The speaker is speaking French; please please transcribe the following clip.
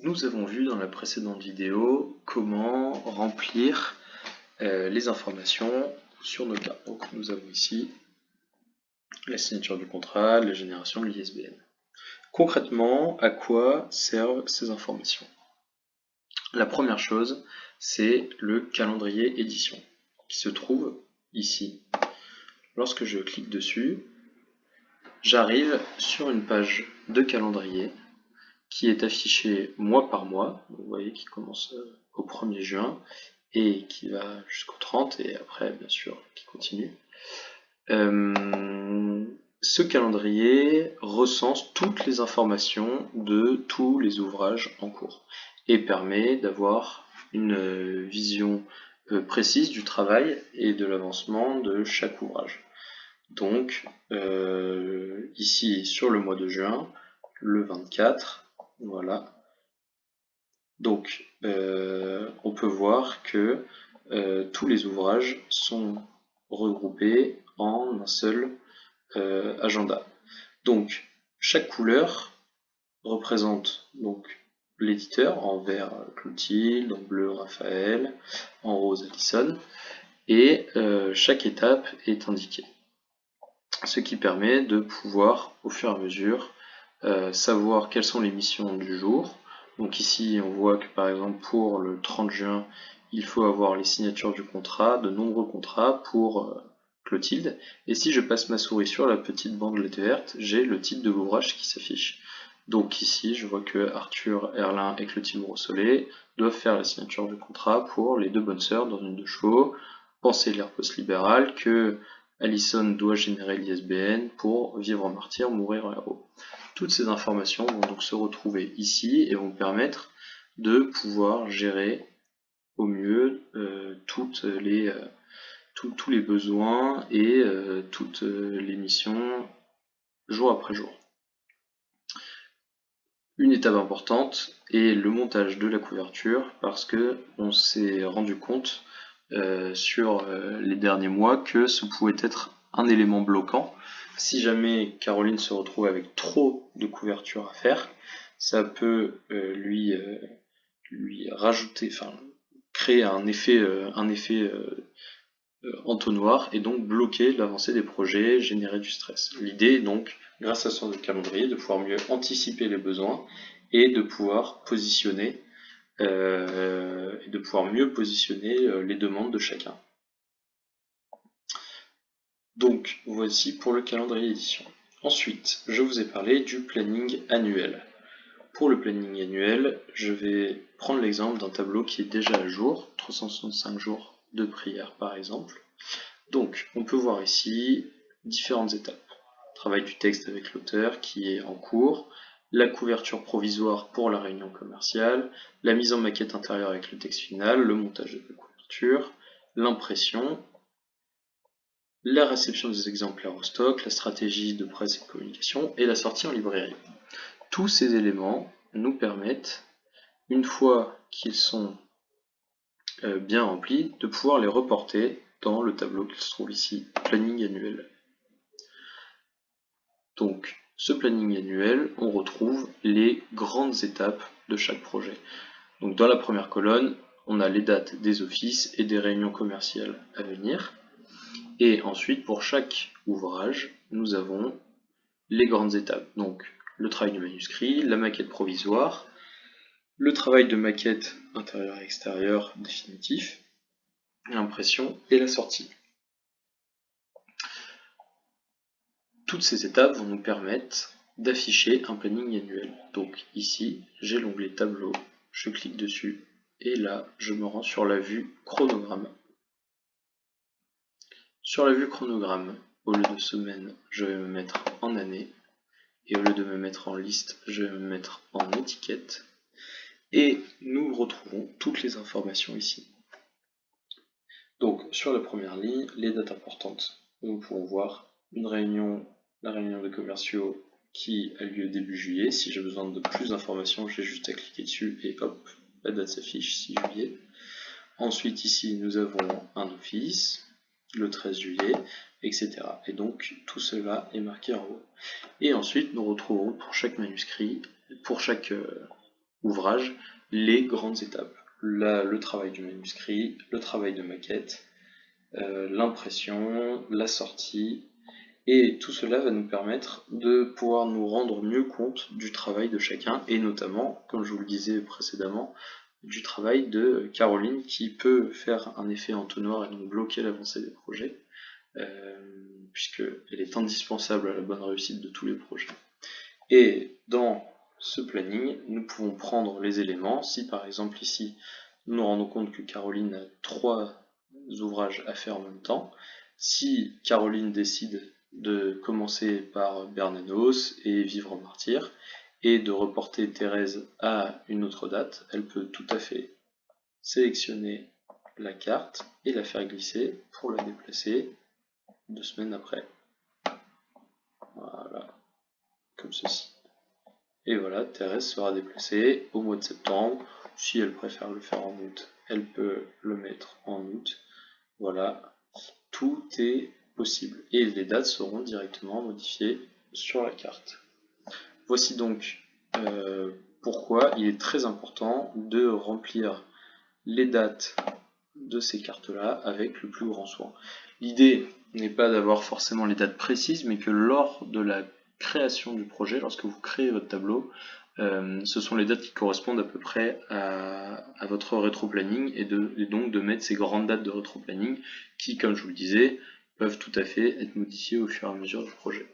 Nous avons vu dans la précédente vidéo comment remplir les informations sur nos cas. Donc nous avons ici la signature du contrat, la génération de l'ISBN. Concrètement, à quoi servent ces informations? La première chose, c'est le calendrier édition qui se trouve ici. Lorsque je clique dessus, j'arrive sur une page de calendrier qui est affiché mois par mois, vous voyez, qui commence au 1er juin et qui va jusqu'au 30 et après bien sûr qui continue. Ce calendrier recense toutes les informations de tous les ouvrages en cours et permet d'avoir une vision précise du travail et de l'avancement de chaque ouvrage. Donc ici sur le mois de juin, le 24, voilà. Donc, on peut voir que tous les ouvrages sont regroupés en un seul agenda. Donc, chaque couleur représente donc l'éditeur, en vert Clotilde, en bleu Raphaël, en rose Alison, et chaque étape est indiquée. Ce qui permet de pouvoir, au fur et à mesure, savoir quelles sont les missions du jour. Donc ici, on voit que par exemple pour le 30 juin, il faut avoir les signatures du contrat, de nombreux contrats pour Clotilde. Et si je passe ma souris sur la petite bandelette verte, j'ai le titre de l'ouvrage qui s'affiche. Donc ici, je vois que Arthur Herlin et Clotilde Brossolet doivent faire la signature du contrat pour Les deux bonnes sœurs dans une de chevaux, Penser l'ère post-libérale, que Alison doit générer l'ISBN pour vivre en martyr, mourir en héros. Toutes ces informations vont donc se retrouver ici et vont permettre de pouvoir gérer au mieux tous les besoins et toutes les missions jour après jour. Une étape importante est le montage de la couverture parce que on s'est rendu compte sur les derniers mois que ce pouvait être un élément bloquant. Si jamais Caroline se retrouve avec trop de couverture à faire, ça peut lui rajouter, créer un effet entonnoir et donc bloquer l'avancée des projets, générer du stress. L'idée est donc, grâce à son calendrier, de pouvoir mieux anticiper les besoins et de pouvoir positionner mieux positionner les demandes de chacun. Donc voici pour le calendrier édition. Ensuite, je vous ai parlé du planning annuel. Pour le planning annuel, je vais prendre l'exemple d'un tableau qui est déjà à jour, 365 jours de prière par exemple. Donc on peut voir ici différentes étapes. Travail du texte avec l'auteur qui est en cours, la couverture provisoire pour la réunion commerciale, la mise en maquette intérieure avec le texte final, le montage de la couverture, l'impression, la réception des exemplaires au stock, la stratégie de presse et de communication et la sortie en librairie. Tous ces éléments nous permettent, une fois qu'ils sont bien remplis, de pouvoir les reporter dans le tableau qui se trouve ici, planning annuel. Donc, ce planning annuel, on retrouve les grandes étapes de chaque projet. Donc, dans la première colonne, on a les dates des offices et des réunions commerciales à venir. Et ensuite, pour chaque ouvrage, nous avons les grandes étapes. Donc, le travail du manuscrit, la maquette provisoire, le travail de maquette intérieure et extérieure définitif, l'impression et la sortie. Toutes ces étapes vont nous permettre d'afficher un planning annuel. Donc ici, j'ai l'onglet tableau, je clique dessus et là, je me rends sur la vue chronogramme. Sur la vue chronogramme, au lieu de semaine, je vais me mettre en année et au lieu de me mettre en liste, je vais me mettre en étiquette. Et nous retrouvons toutes les informations ici. Donc sur la première ligne, les dates importantes. Nous pouvons voir la réunion de commerciaux qui a lieu début juillet. Si j'ai besoin de plus d'informations, j'ai juste à cliquer dessus et hop, la date s'affiche, 6 juillet. Ensuite ici nous avons un office, le 13 juillet, etc. Et donc tout cela est marqué en haut. Et ensuite nous retrouvons pour chaque manuscrit, pour chaque ouvrage les grandes étapes. Le travail du manuscrit, le travail de maquette, l'impression, la sortie, et tout cela va nous permettre de pouvoir nous rendre mieux compte du travail de chacun, et notamment, comme je vous le disais précédemment, du travail de Caroline qui peut faire un effet entonnoir et donc bloquer l'avancée des projets, puisqu'elle est indispensable à la bonne réussite de tous les projets. Et dans ce planning, nous pouvons prendre les éléments. Si par exemple ici, nous nous rendons compte que Caroline a 3 ouvrages à faire en même temps, si Caroline décide de commencer par Bernanos et Vivre en martyr, et de reporter Thérèse à une autre date, elle peut tout à fait sélectionner la carte et la faire glisser pour la déplacer 2 semaines après. Voilà, comme ceci. Et voilà, Thérèse sera déplacée au mois de septembre. Si elle préfère le faire en août, elle peut le mettre en août. Voilà, tout est possible. Et les dates seront directement modifiées sur la carte. Voici donc pourquoi il est très important de remplir les dates de ces cartes-là avec le plus grand soin. L'idée n'est pas d'avoir forcément les dates précises, mais que lors de la création du projet, lorsque vous créez votre tableau, ce sont les dates qui correspondent à peu près à votre rétro-planning, et donc de mettre ces grandes dates de rétro-planning qui, comme je vous le disais, peuvent tout à fait être modifiées au fur et à mesure du projet.